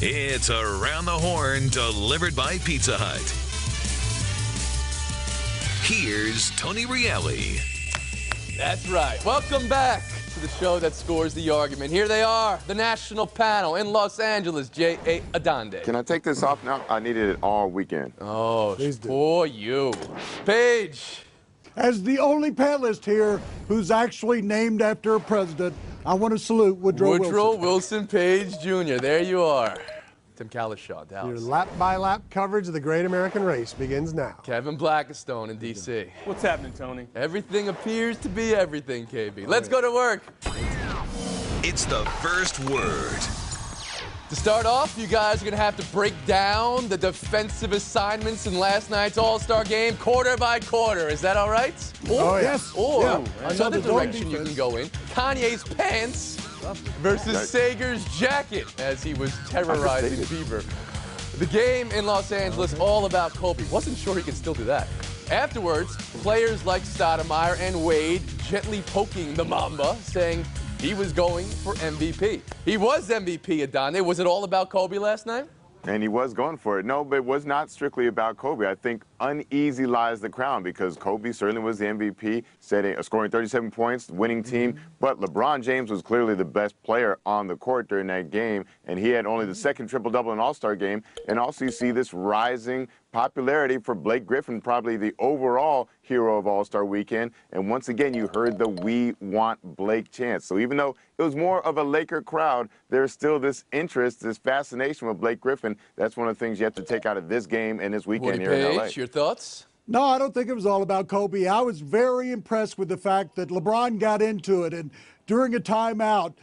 It's Around the Horn, delivered by Pizza Hut. Here's Tony Reali. That's right. Welcome back to the show that scores the argument. Here they are, the national panel in Los Angeles, J.A. Adande. Can I take this off now? I needed it all weekend. Oh, for you. Paige. As the only panelist here who's actually named after a president, I want to salute Woodrow Wilson Page Jr. There you are. Tim Kalishaw, Dallas. Your lap-by-lap coverage of the great American race begins now. Kevin Blackistone in D.C. What's happening, Tony? Everything appears to be everything, KB. Let's go to work. It's the first word. To start off, you guys are going to have to break down the defensive assignments in last night's All-Star game quarter by quarter. Is that all right? Oh, yes. Or another the zone direction you can go in. Kanye's pants versus Sager's jacket as he was terrorizing Bieber. The game in Los Angeles, all about Kobe. Wasn't sure he could still do that. Afterwards, players like Stoudemire and Wade gently poking the Mamba, saying he was going for MVP. He was MVP, Adande. Was it all about Kobe last night? And he was going for it. No, but it was not strictly about Kobe. I think uneasy lies the crown because Kobe certainly was the MVP, scoring 37 points, winning team. But LeBron James was clearly the best player on the court during that game, and he had only the second triple-double in All-Star game. And also you see this rising popularity for Blake Griffin, probably the overall hero of All-Star Weekend. And once again, you heard the "We Want Blake" chant. So even though it was more of a Laker crowd, there's still this interest, this fascination with Blake Griffin. That's one of the things you have to take out of this game and this weekend here in L.A. Your thoughts? No, I don't think it was all about Kobe. I was very impressed with the fact that LeBron got into it and during a timeout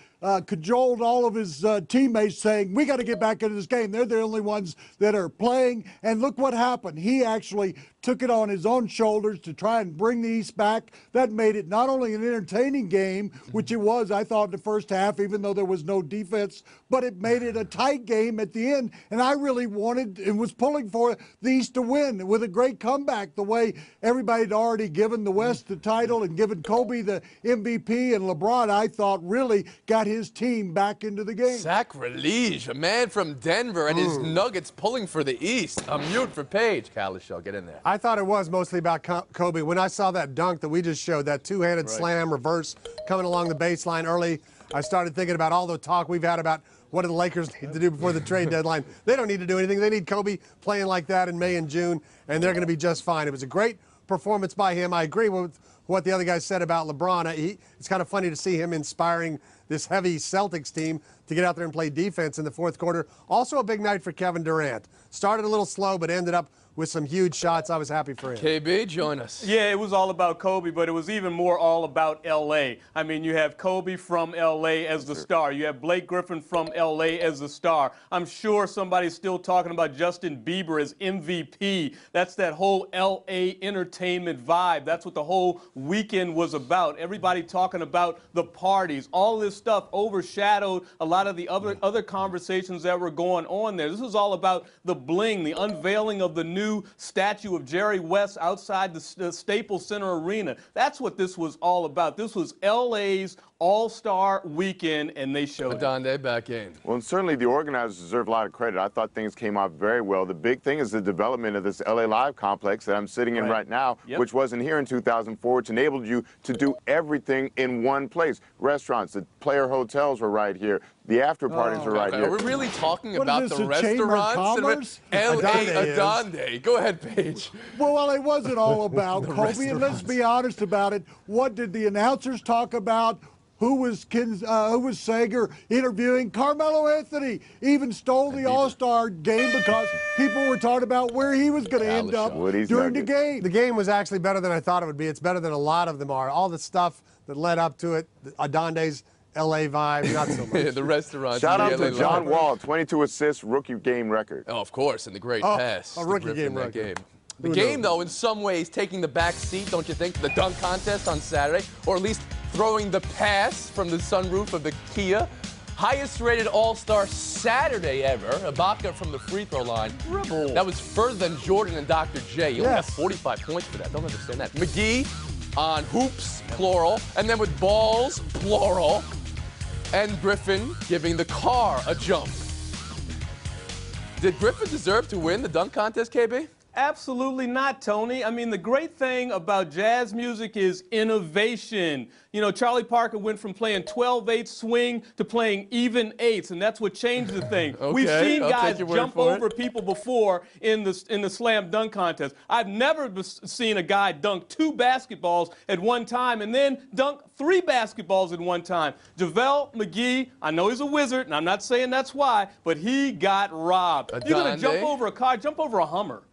cajoled all of his teammates saying, we got to get back into this game. They're the only ones that are playing. And look what happened. He actually took it on his own shoulders to try and bring the East back. That made it not only an entertaining game, which it was, I thought, in the first half, even though there was no defense, but it made it a tight game at the end. And I really wanted and was pulling for the East to win with a great comeback, the way everybody had already given the West the title and given Kobe the MVP, and LeBron, I thought, really got his team back into the game. Sacrilege, a man from Denver and his Nuggets pulling for the East. A mute for Paige. Kalishaw, get in there. I thought it was mostly about Kobe. When I saw that dunk that we just showed, that two-handed slam reverse coming along the baseline early, I started thinking about all the talk we've had about what do the Lakers need to do before the trade deadline. They don't need to do anything. They need Kobe playing like that in May and June, and they're going to be just fine. It was a great performance by him. I agree with what the other guys said about LeBron. It's kind of funny to see him inspiring this heavy Celtics team to get out there and play defense in the fourth quarter. Also a big night for Kevin Durant. Started a little slow, but ended up with some huge shots. I was happy for him. KB, join us. Yeah, it was all about Kobe, but it was even more all about L.A. I mean, you have Kobe from L.A. as the star. You have Blake Griffin from L.A. as the star. I'm sure somebody's still talking about Justin Bieber as MVP. That's that whole L.A. entertainment vibe. That's what the whole weekend was about. Everybody talking about the parties. All this stuff overshadowed a lot of the other conversations that were going on there. This was all about the bling, the unveiling of the new statue of Jerry West outside the Staples Center Arena. That's what this was all about. This was L.A.'s All-Star Weekend, and they showed it. Adande back in. Well, and certainly the organizers deserve a lot of credit. I thought things came out very well. The big thing is the development of this LA Live complex that I'm sitting in right now, which wasn't here in 2004, which enabled you to do everything in one place. Restaurants, the player hotels were right here. The after parties were right here. Are we really talking What about is the this, a Chamber of restaurants? Commerce? L.A. Adande. Go ahead, Paige. Well, it wasn't all about Kobe, and let's be honest about it. What did the announcers talk about? Who was Sager interviewing? Carmelo Anthony even stole the All-Star game because people were talking about where he was going to end up during the game. The game was actually better than I thought it would be. It's better than a lot of them are. All the stuff that led up to it, Adande's L.A. vibe, not so much. The restaurants. Shout out to John Wall, 22 assists, rookie game record. Oh, of course, and the great pass. A rookie game record. The game, though, in some ways, taking the back seat, don't you think? The dunk contest on Saturday, or at least throwing the pass from the sunroof of the Kia. Highest rated All-Star Saturday ever. Ibaka from the free throw line. That was further than Jordan and Dr. J. He only got 45 points for that. Don't understand that. McGee on hoops, plural, and then with balls, plural, and Griffin giving the car a jump. Did Griffin deserve to win the dunk contest, KB? Absolutely not, Tony. I mean, the great thing about jazz music is innovation. You know, Charlie Parker went from playing 12/8 swing to playing even eights, and that's what changed the thing. Okay, We've seen I'll guys take your word jump for it. over people before in the slam dunk contest. I've never seen a guy dunk 2 basketballs at one time and then dunk 3 basketballs at one time. JaVale McGee, I know he's a wizard, and I'm not saying that's why, but he got robbed. You're going to jump over a car, jump over a Hummer.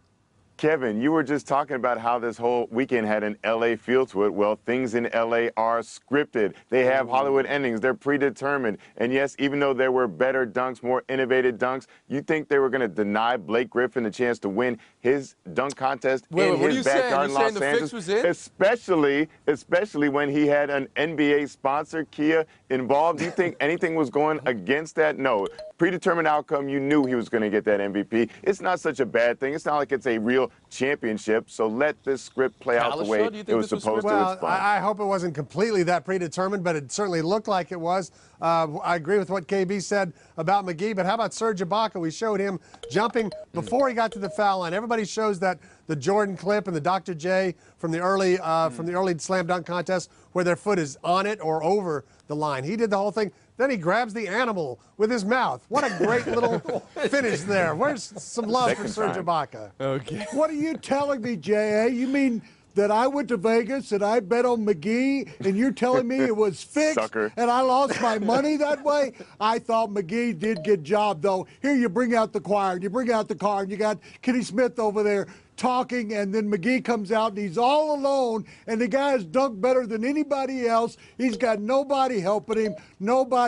Kevin, you were just talking about how this whole weekend had an LA feel to it. Well, things in LA are scripted. They have Hollywood endings. They're predetermined. And yes, even though there were better dunks, more innovative dunks, you think they were going to deny Blake Griffin the chance to win his dunk contest in his backyard in Los Angeles? Fix was in? Especially when he had an NBA sponsor, Kia, involved. Do you think anything was going against that? No. Predetermined outcome, you knew he was going to get that MVP. It's not such a bad thing. It's not like it's a real championship, so let this script play out the way it was supposed to. Well, I hope it wasn't completely that predetermined, but it certainly looked like it was. I agree with what KB said about McGee, but how about Serge Ibaka? We showed him jumping before he got to the foul line. Everybody shows that the Jordan clip and the Dr. J from the early slam dunk contest where their foot is on it or over the line. He did the whole thing. Then he grabs the animal with his mouth. What a great little finish there. Where's some love for Serge Ibaka? Okay. What are you telling me, J.A.? You mean that I went to Vegas and I bet on McGee and you're telling me it was fixed Sucker. and I lost my money that way? I thought McGee did get job, though. Here you bring out the choir and you bring out the car and you got Kenny Smith over there talking, and then McGee comes out and he's all alone, and the guy has dunked better than anybody else. He's got nobody helping him.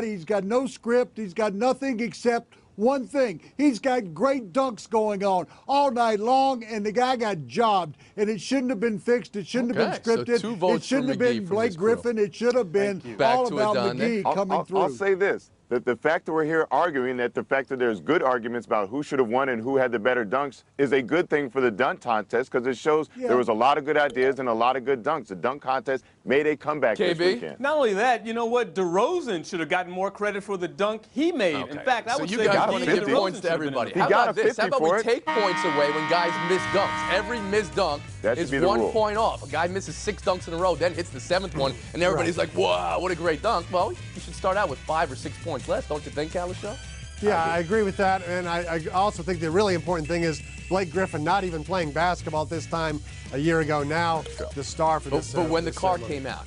He's got no script. He's got nothing except one thing. He's got great dunks going on all night long, and the guy got jobbed, and it shouldn't have been fixed. It shouldn't have been scripted. So 2 votes it shouldn't for have been McGee from Blake this crew. Griffin. It should have been all about McGee coming through. I'll say this. The fact that we're here arguing that the fact that there's good arguments about who should have won and who had the better dunks is a good thing for the dunk contest because it shows there was a lot of good ideas and a lot of good dunks. The dunk contest made a comeback this weekend. Not only that, you know what? DeRozan should have gotten more credit for the dunk he made. Okay. In fact, I would say got McGee to and give DeRozan points to should have been in everybody. the How got about a this? How 50 about for we it. take points away when guys miss dunks? Every missed dunk is be the 1 rule. point off. A guy misses 6 dunks in a row, then hits the 7th one, and everybody's like, wow, what a great dunk. Well, you should start out with 5 or 6 points less, don't you think, Kalisha? Yeah, I agree with that, and I also think the really important thing is Blake Griffin not even playing basketball this time a year ago. Now the star for this. But when the car came out,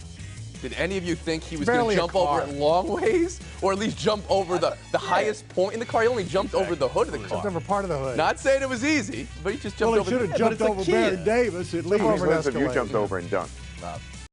did any of you think he was going Barely to a jump over car. it long ways, or at least jump over the highest point in the car? He only jumped over the hood of the car. Jumped over part of the hood. Not saying it was easy, but he just jumped Well, over. he should have jumped over Baron Davis at least. over an Listen, you Escalade. jumped over and dunked.